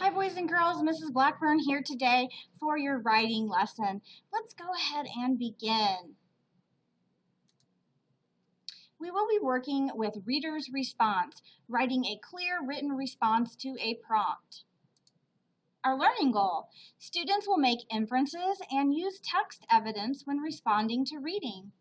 Hi boys and girls, Mrs. Blackburn here today for your writing lesson. Let's go ahead and begin. We will be working with reader's response, writing a clear written response to a prompt. Our learning goal: students will make inferences and use text evidence when responding to reading.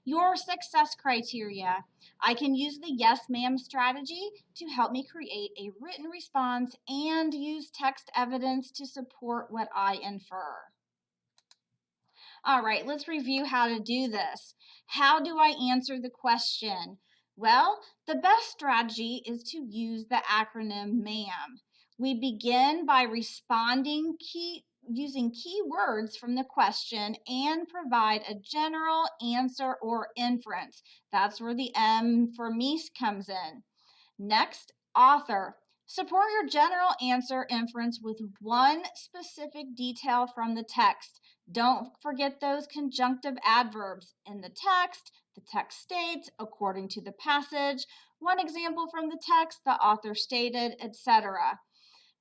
Your success criteria: I can use the yes ma'am strategy to help me create a written response and use text evidence to support what I infer. All right, let's review how to do this. How do I answer the question? Well, the best strategy is to use the acronym MAM. We begin by responding using key words from the question and provide a general answer or inference. That's where the M for me comes in. Next, author. Support your general answer inference with one specific detail from the text. Don't forget those conjunctive adverbs. In the text states, according to the passage, one example from the text, the author stated, etc.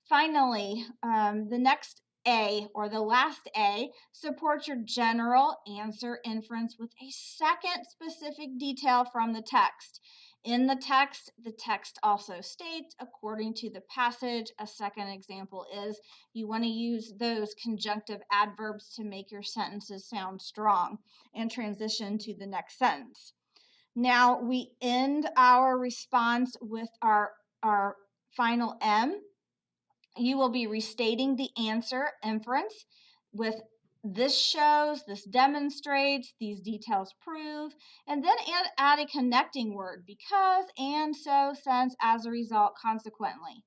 Finally, the next A, or the last A, supports your general answer inference with a second specific detail from the text. In the text also states, according to the passage. A second example is you want to use those conjunctive adverbs to make your sentences sound strong and transition to the next sentence. Now we end our response with our final M. You will be restating the answer inference with this shows, this demonstrates, these details prove, and then add a connecting word: because, and, so, since, as a result, consequently.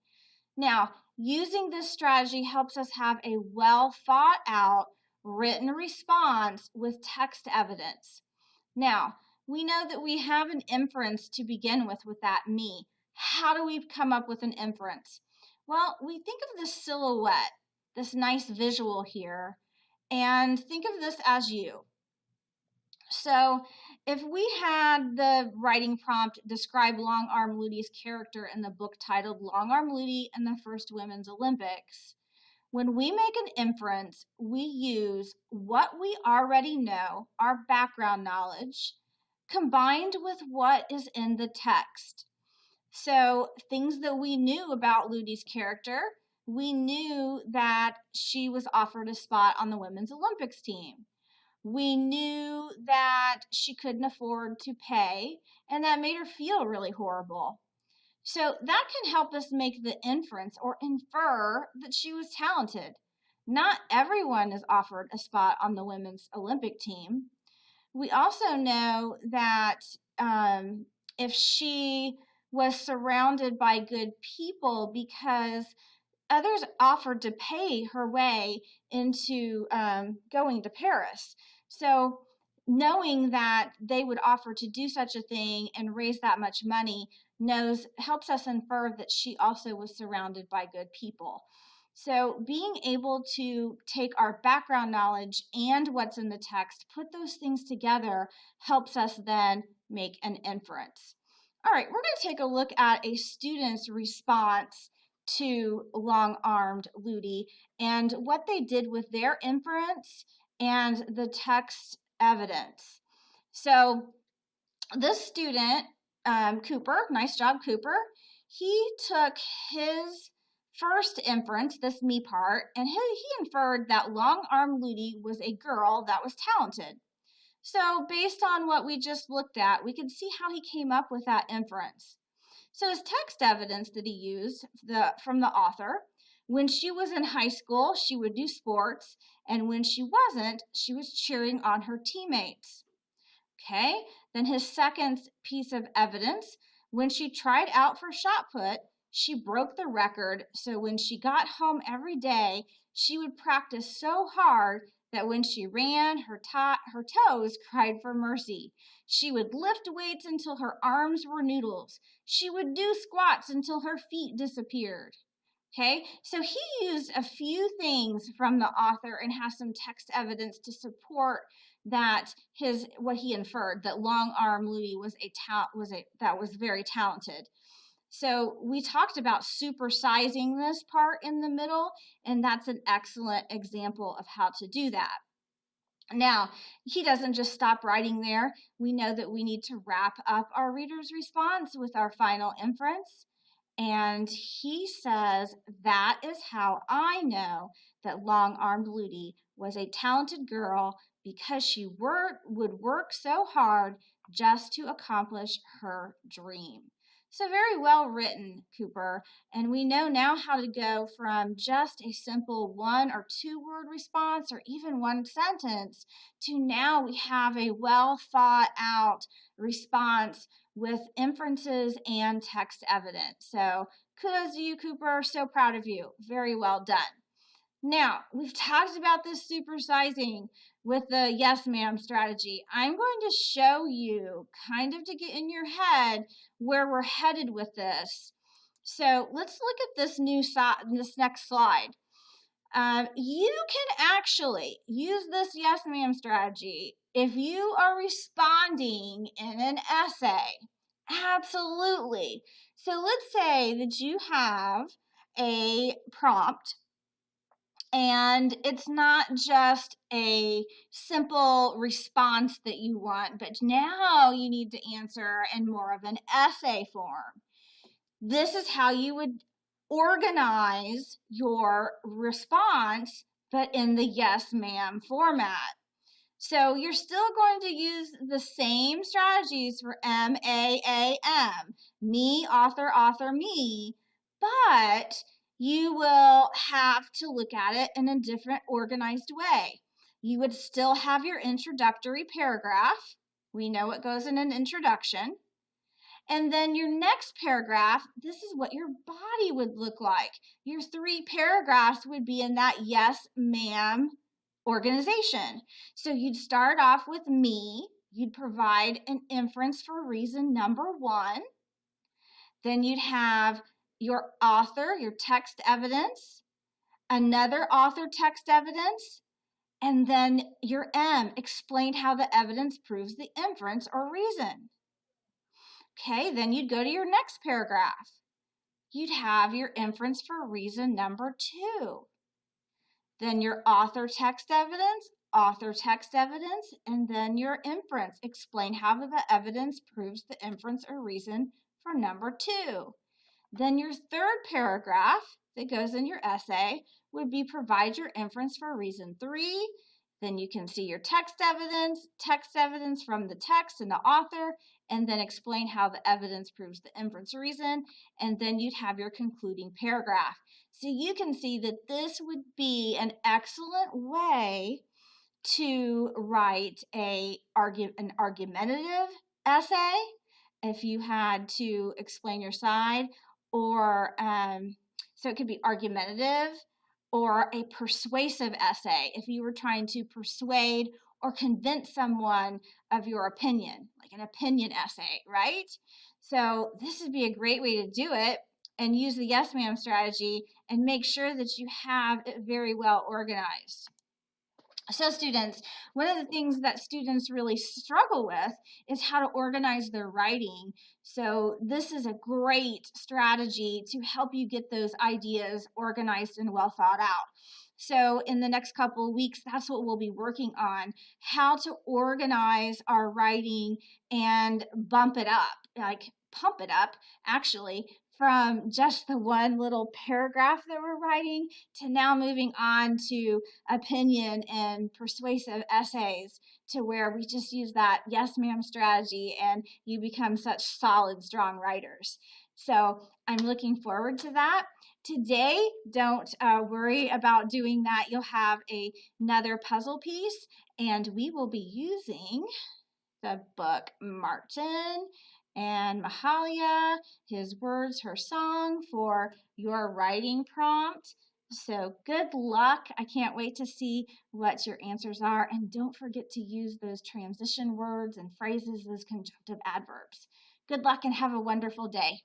Now, using this strategy helps us have a well thought out written response with text evidence. Now, we know that we have an inference to begin with that me. How do we come up with an inference? Well, we think of this silhouette, this nice visual here, and think of this as you. So if we had the writing prompt describe Long Arm Ludi's character in the book titled Long Arm Ludi and the First Women's Olympics, when we make an inference, we use what we already know, our background knowledge, combined with what is in the text. So things that we knew about Ludi's character: we knew that she was offered a spot on the women's Olympics team. We knew that she couldn't afford to pay, and that made her feel really horrible. So that can help us make the inference or infer that she was talented. Not everyone is offered a spot on the women's Olympic team. We also know that if she was surrounded by good people because others offered to pay her way into going to Paris. So knowing that they would offer to do such a thing and raise that much money helps us infer that she also was surrounded by good people. So being able to take our background knowledge and what's in the text, put those things together, helps us then make an inference. All right, we're going to take a look at a student's response to Long-Armed Ludi and what they did with their inference and the text evidence. So this student, Cooper, nice job, Cooper, he took his first inference, this me part, and he inferred that Long-Armed Ludi was a girl that was talented. So based on what we just looked at, we can see how he came up with that inference. So his text evidence that he used from the author: when she was in high school, she would do sports, and when she wasn't, she was cheering on her teammates. Okay, then his second piece of evidence: when she tried out for shot put, she broke the record, so when she got home every day, she would practice so hard that when she ran, her toes cried for mercy. She would lift weights until her arms were noodles. She would do squats until her feet disappeared. Okay, so he used a few things from the author and has some text evidence to support that what he inferred, that Long Arm Ludi was very talented. So we talked about supersizing this part in the middle, and that's an excellent example of how to do that. Now, he doesn't just stop writing there. We know that we need to wrap up our reader's response with our final inference. And he says, that is how I know that long-armed Ludi was a talented girl, because she would work so hard just to accomplish her dream. So very well written, Cooper. And we know now how to go from just a simple 1 or 2 word response or even one sentence to now we have a well thought out response with inferences and text evidence. So kudos to you, Cooper. So proud of you. Very well done. Now, we've talked about this supersizing with the yes ma'am strategy. I'm going to show you, kind of to get in your head, where we're headed with this. So let's look at this next slide. You can actually use this yes ma'am strategy if you are responding in an essay. Absolutely. So let's say that you have a prompt, and it's not just a simple response that you want, but now you need to answer in more of an essay form. This is how you would organize your response, but in the yes ma'am format. So you're still going to use the same strategies for MAAM, me, author, author, me, but you will have to look at it in a different organized way. You would still have your introductory paragraph. We know what goes in an introduction. And then your next paragraph, this is what your body would look like. Your 3 paragraphs would be in that yes, ma'am organization. So you'd start off with me. You'd provide an inference for reason number 1. Then you'd have your author, your text evidence, another author text evidence, and then your M, explain how the evidence proves the inference or reason. Okay, then you'd go to your next paragraph. You'd have your inference for reason number 2. Then your author text evidence, and then your inference. Explain how the evidence proves the inference or reason for number 2. Then your third paragraph that goes in your essay would be provide your inference for reason 3. Then you can see your text evidence from the text and the author, and then explain how the evidence proves the inference or reason, and then you'd have your concluding paragraph. So you can see that this would be an excellent way to write an argumentative essay if you had to explain your side, or so it could be argumentative, or a persuasive essay if you were trying to persuade or convince someone of your opinion, like an opinion essay, right? So this would be a great way to do it, and use the yes ma'am strategy and make sure that you have it very well organized. So students, one of the things that students really struggle with is how to organize their writing. So this is a great strategy to help you get those ideas organized and well thought out. So in the next couple of weeks, that's what we'll be working on, how to organize our writing and bump it up, like pump it up, actually, from just the one little paragraph that we're writing to now moving on to opinion and persuasive essays, to where we just use that yes ma'am strategy and you become such solid, strong writers. So I'm looking forward to that. Today, don't worry about doing that. You'll have another puzzle piece, and we will be using the book Martin and Mahalia, His Words, Her Song, for your writing prompt. So good luck. I can't wait to see what your answers are. And don't forget to use those transition words and phrases, those conjunctive adverbs. Good luck and have a wonderful day.